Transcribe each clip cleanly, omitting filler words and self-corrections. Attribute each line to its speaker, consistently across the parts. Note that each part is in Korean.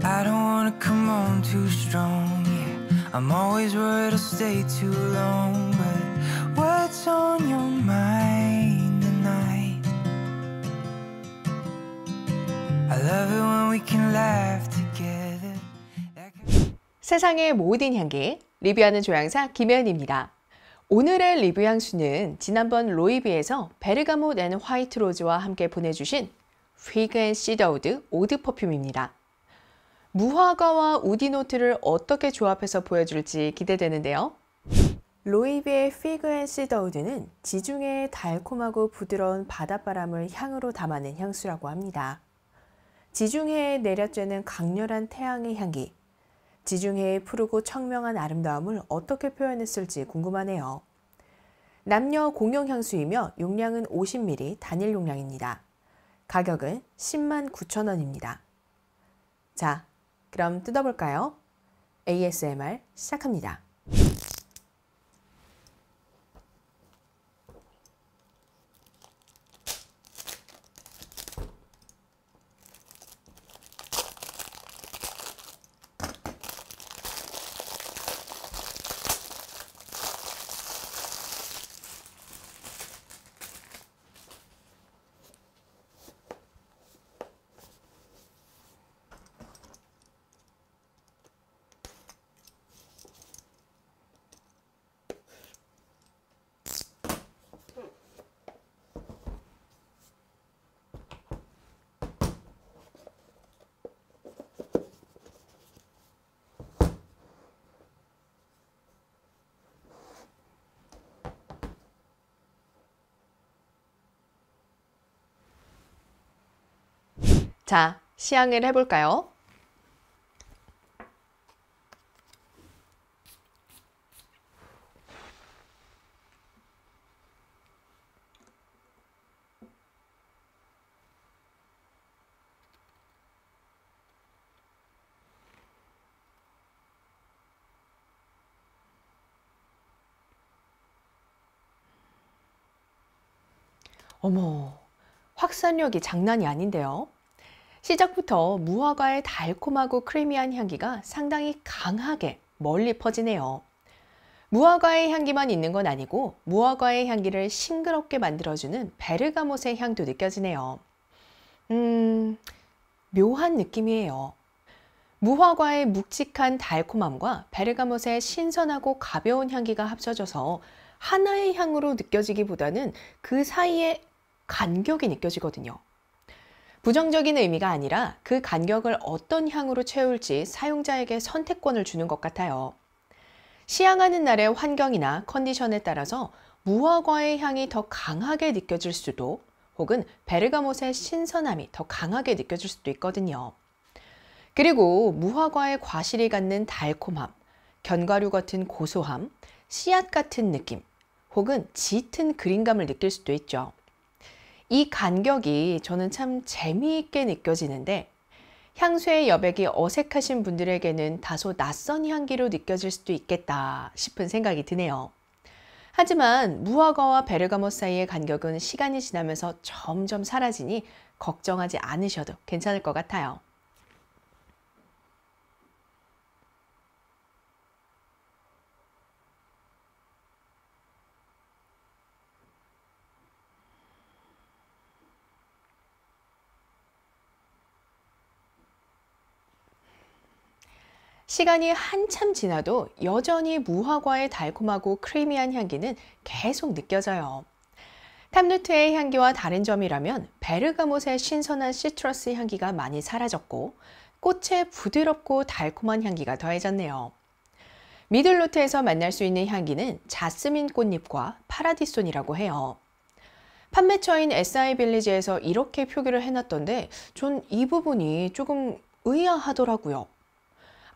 Speaker 1: I don't wanna come on too strong, yeah. I'm always worried I'll stay too long, but what's on your mind tonight? I love it when we can laugh together.
Speaker 2: 세상의 모든 향기, 리뷰하는 조향사 김혜은입니다. 오늘의 리뷰 향수는 지난번 로이비에서 베르가못 앤 화이트 로즈와 함께 보내주신 피그 앤 시더우드 오드 퍼퓸입니다. 무화과와 우디노트를 어떻게 조합해서 보여줄지 기대되는데요. 로이비의 피그 앤 시더우드는 지중해의 달콤하고 부드러운 바닷바람을 향으로 담아낸 향수라고 합니다. 지중해에 내려쬐는 강렬한 태양의 향기, 지중해의 푸르고 청명한 아름다움을 어떻게 표현했을지 궁금하네요. 남녀 공용 향수이며 용량은 50ml 단일 용량입니다. 가격은 109,000원입니다. 자, 그럼 뜯어볼까요? ASMR 시작합니다. 자, 시향을 해볼까요? 어머, 확산력이 장난이 아닌데요. 시작부터 무화과의 달콤하고 크리미한 향기가 상당히 강하게 멀리 퍼지네요. 무화과의 향기만 있는 건 아니고 무화과의 향기를 싱그럽게 만들어주는 베르가못의 향도 느껴지네요. 묘한 느낌이에요. 무화과의 묵직한 달콤함과 베르가못의 신선하고 가벼운 향기가 합쳐져서 하나의 향으로 느껴지기보다는 그 사이에 간격이 느껴지거든요. 부정적인 의미가 아니라 그 간격을 어떤 향으로 채울지 사용자에게 선택권을 주는 것 같아요. 시향하는 날의 환경이나 컨디션에 따라서 무화과의 향이 더 강하게 느껴질 수도 혹은 베르가못의 신선함이 더 강하게 느껴질 수도 있거든요. 그리고 무화과의 과실이 갖는 달콤함, 견과류 같은 고소함, 씨앗 같은 느낌 혹은 짙은 그린감을 느낄 수도 있죠. 이 간격이 저는 참 재미있게 느껴지는데 향수의 여백이 어색하신 분들에게는 다소 낯선 향기로 느껴질 수도 있겠다 싶은 생각이 드네요. 하지만 무화과와 베르가못 사이의 간격은 시간이 지나면서 점점 사라지니 걱정하지 않으셔도 괜찮을 것 같아요. 시간이 한참 지나도 여전히 무화과의 달콤하고 크리미한 향기는 계속 느껴져요. 탑노트의 향기와 다른 점이라면 베르가못의 신선한 시트러스 향기가 많이 사라졌고 꽃의 부드럽고 달콤한 향기가 더해졌네요. 미들노트에서 만날 수 있는 향기는 자스민 꽃잎과 파라디손이라고 해요. 판매처인 SI 빌리지에서 이렇게 표기를 해놨던데 전 이 부분이 조금 의아하더라고요.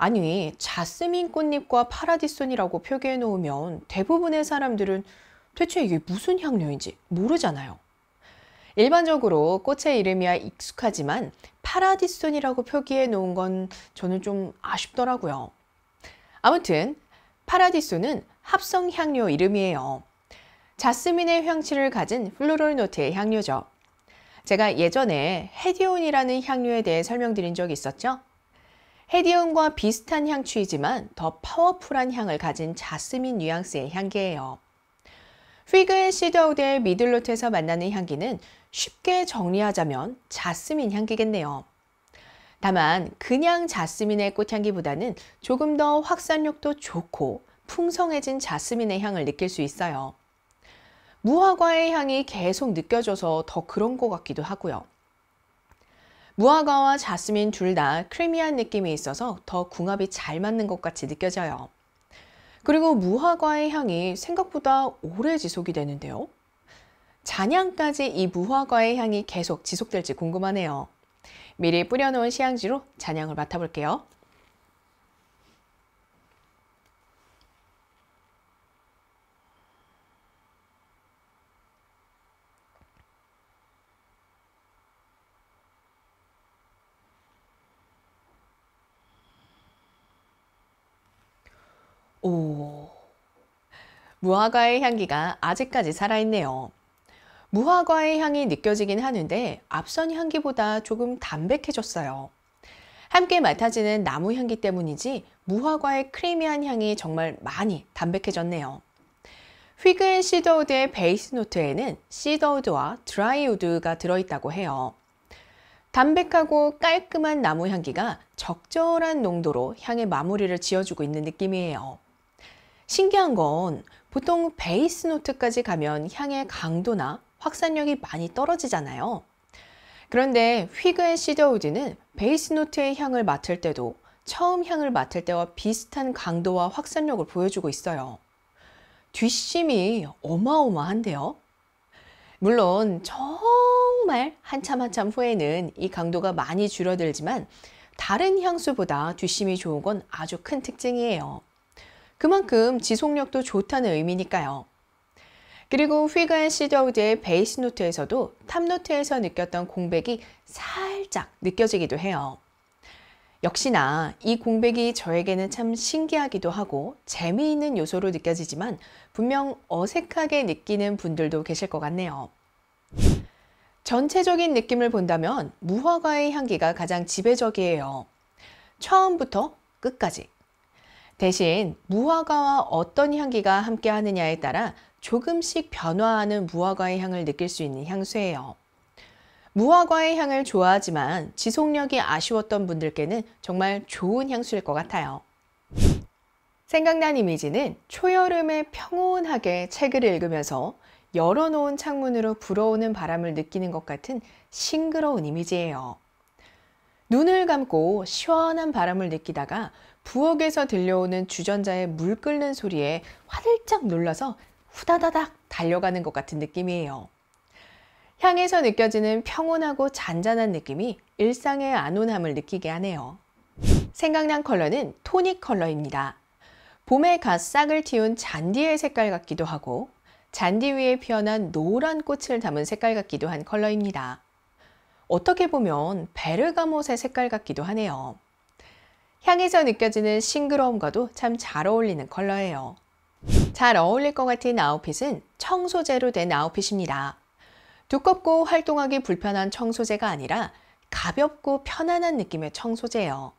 Speaker 2: 아니, 자스민 꽃잎과 파라디손이라고 표기해 놓으면 대부분의 사람들은 대체 이게 무슨 향료인지 모르잖아요. 일반적으로 꽃의 이름이야 익숙하지만 파라디손이라고 표기해 놓은 건 저는 좀 아쉽더라고요. 아무튼 파라디손은 합성 향료 이름이에요. 자스민의 향취를 가진 플로럴 노트의 향료죠. 제가 예전에 헤디온이라는 향료에 대해 설명드린 적이 있었죠? 헤디온과 비슷한 향취이지만 더 파워풀한 향을 가진 자스민 뉘앙스의 향기예요. 피그 앤 시더우드의 미들노트에서 만나는 향기는 쉽게 정리하자면 자스민 향기겠네요. 다만 그냥 자스민의 꽃향기보다는 조금 더 확산력도 좋고 풍성해진 자스민의 향을 느낄 수 있어요. 무화과의 향이 계속 느껴져서 더 그런 것 같기도 하고요. 무화과와 자스민 둘 다 크리미한 느낌이 있어서 더 궁합이 잘 맞는 것 같이 느껴져요. 그리고 무화과의 향이 생각보다 오래 지속이 되는데요. 잔향까지 이 무화과의 향이 계속 지속될지 궁금하네요. 미리 뿌려놓은 시향지로 잔향을 맡아볼게요. 오, 무화과의 향기가 아직까지 살아있네요. 무화과의 향이 느껴지긴 하는데 앞선 향기보다 조금 담백해졌어요. 함께 맡아지는 나무 향기 때문인지 무화과의 크리미한 향이 정말 많이 담백해졌네요. 피그 앤 시더우드의 베이스 노트에는 시더우드와 드라이우드가 들어있다고 해요. 담백하고 깔끔한 나무 향기가 적절한 농도로 향의 마무리를 지어주고 있는 느낌이에요. 신기한 건 보통 베이스 노트까지 가면 향의 강도나 확산력이 많이 떨어지잖아요. 그런데 피그 앤 시더우드는 베이스 노트의 향을 맡을 때도 처음 향을 맡을 때와 비슷한 강도와 확산력을 보여주고 있어요. 뒷심이 어마어마한데요. 물론 정말 한참 후에는 이 강도가 많이 줄어들지만 다른 향수보다 뒷심이 좋은 건 아주 큰 특징이에요. 그만큼 지속력도 좋다는 의미니까요. 그리고 피그 앤 시더우드의 베이스 노트에서도 탑 노트에서 느꼈던 공백이 살짝 느껴지기도 해요. 역시나 이 공백이 저에게는 참 신기하기도 하고 재미있는 요소로 느껴지지만 분명 어색하게 느끼는 분들도 계실 것 같네요. 전체적인 느낌을 본다면 무화과의 향기가 가장 지배적이에요. 처음부터 끝까지. 대신 무화과와 어떤 향기가 함께 하느냐에 따라 조금씩 변화하는 무화과의 향을 느낄 수 있는 향수예요. 무화과의 향을 좋아하지만 지속력이 아쉬웠던 분들께는 정말 좋은 향수일 것 같아요. 생각난 이미지는 초여름에 평온하게 책을 읽으면서 열어놓은 창문으로 불어오는 바람을 느끼는 것 같은 싱그러운 이미지예요. 눈을 감고 시원한 바람을 느끼다가 부엌에서 들려오는 주전자의 물 끓는 소리에 화들짝 놀라서 후다다닥 달려가는 것 같은 느낌이에요. 향에서 느껴지는 평온하고 잔잔한 느낌이 일상의 안온함을 느끼게 하네요. 생각난 컬러는 토닉 컬러입니다. 봄에 갓 싹을 틔운 잔디의 색깔 같기도 하고 잔디 위에 피어난 노란 꽃을 담은 색깔 같기도 한 컬러입니다. 어떻게 보면 베르가못의 색깔 같기도 하네요. 향에서 느껴지는 싱그러움과도 참 잘 어울리는 컬러예요. 잘 어울릴 것 같은 아웃핏은 청소재로 된 아웃핏입니다. 두껍고 활동하기 불편한 청소재가 아니라 가볍고 편안한 느낌의 청소재예요.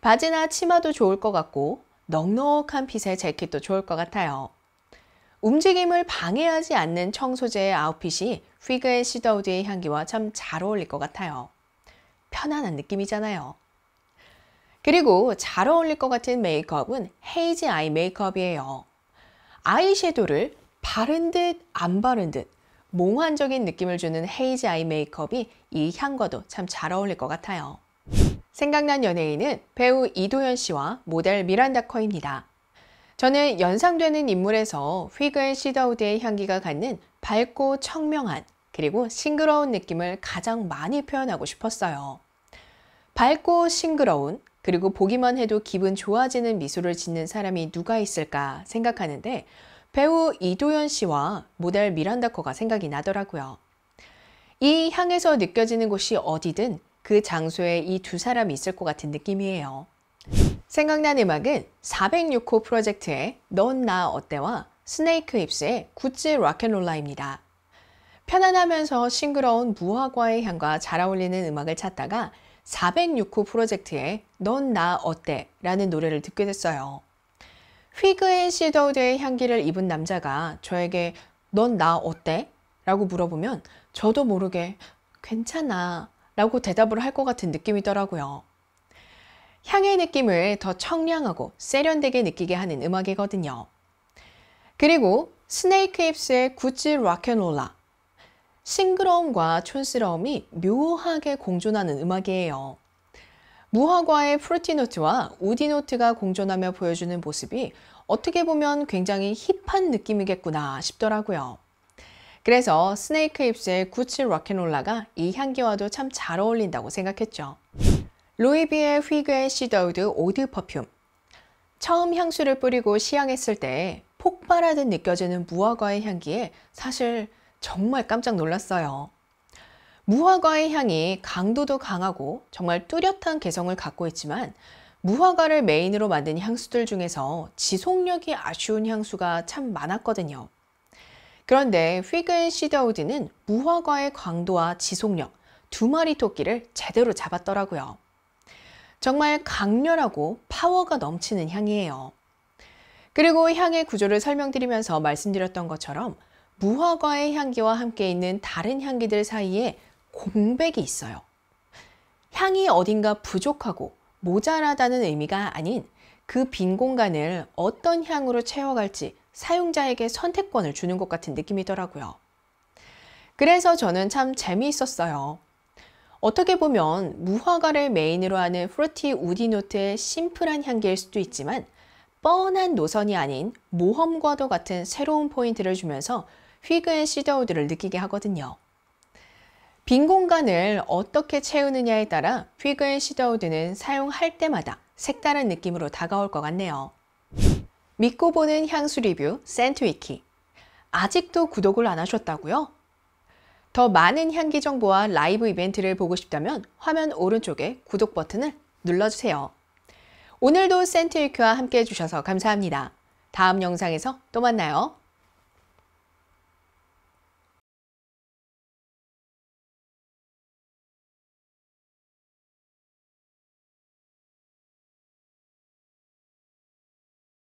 Speaker 2: 바지나 치마도 좋을 것 같고 넉넉한 핏의 재킷도 좋을 것 같아요. 움직임을 방해하지 않는 청소재의 아웃핏이 피그 앤 시더우드의 향기와 참 잘 어울릴 것 같아요. 편안한 느낌이잖아요. 그리고 잘 어울릴 것 같은 메이크업은 헤이지 아이 메이크업이에요. 아이섀도우를 바른 듯 안 바른 듯 몽환적인 느낌을 주는 헤이지 아이 메이크업이 이 향과도 참 잘 어울릴 것 같아요. 생각난 연예인은 배우 이도현 씨와 모델 미란다 커입니다. 저는 연상되는 인물에서 피그 앤 시더우드의 향기가 갖는 밝고 청명한 그리고 싱그러운 느낌을 가장 많이 표현하고 싶었어요. 밝고 싱그러운 그리고 보기만 해도 기분 좋아지는 미소를 짓는 사람이 누가 있을까 생각하는데 배우 이도현 씨와 모델 미란다 커가 생각이 나더라고요. 이 향에서 느껴지는 곳이 어디든 그 장소에 이 두 사람이 있을 것 같은 느낌이에요. 생각난 음악은 406호 프로젝트의 넌 나 어때와 스네이크 힙스의 굿즈 락앤롤라입니다. 편안하면서 싱그러운 무화과의 향과 잘 어울리는 음악을 찾다가 406호 프로젝트의 넌 나 어때? 라는 노래를 듣게 됐어요. 휘그 앤 시더우드의 향기를 입은 남자가 저에게 넌 나 어때? 라고 물어보면 저도 모르게 괜찮아 라고 대답을 할 것 같은 느낌이더라고요. 향의 느낌을 더 청량하고 세련되게 느끼게 하는 음악이거든요. 그리고 스네이크 힙스의 굿즈 락앤롤라. 싱그러움과 촌스러움이 묘하게 공존하는 음악이에요. 무화과의 프루티 노트와 우디 노트가 공존하며 보여주는 모습이 어떻게 보면 굉장히 힙한 느낌이겠구나 싶더라고요. 그래서 스네이크 힙스의 굿즈 락앤롤라가 이 향기와도 참 잘 어울린다고 생각했죠. 로이비의 휘그 앤 시더우드 오드 퍼퓸. 처음 향수를 뿌리고 시향했을 때 폭발하듯 느껴지는 무화과의 향기에 사실 정말 깜짝 놀랐어요. 무화과의 향이 강도도 강하고 정말 뚜렷한 개성을 갖고 있지만 무화과를 메인으로 만든 향수들 중에서 지속력이 아쉬운 향수가 참 많았거든요. 그런데 휘그 앤 시더우드는 무화과의 강도와 지속력, 두 마리 토끼를 제대로 잡았더라고요. 정말 강렬하고 파워가 넘치는 향이에요. 그리고 향의 구조를 설명드리면서 말씀드렸던 것처럼 무화과의 향기와 함께 있는 다른 향기들 사이에 공백이 있어요. 향이 어딘가 부족하고 모자라다는 의미가 아닌 그 빈 공간을 어떤 향으로 채워갈지 사용자에게 선택권을 주는 것 같은 느낌이더라고요. 그래서 저는 참 재미있었어요. 어떻게 보면 무화과를 메인으로 하는 프루티 우디 노트의 심플한 향기일 수도 있지만 뻔한 노선이 아닌 모험과도 같은 새로운 포인트를 주면서 휘그 앤 시더우드를 느끼게 하거든요. 빈 공간을 어떻게 채우느냐에 따라 휘그 앤 시더우드는 사용할 때마다 색다른 느낌으로 다가올 것 같네요. 믿고 보는 향수 리뷰 센트위키. 아직도 구독을 안 하셨다고요? 더 많은 향기 정보와 라이브 이벤트를 보고 싶다면 화면 오른쪽에 구독 버튼을 눌러주세요. 오늘도 센트위키와 함께 해주셔서 감사합니다. 다음 영상에서 또 만나요.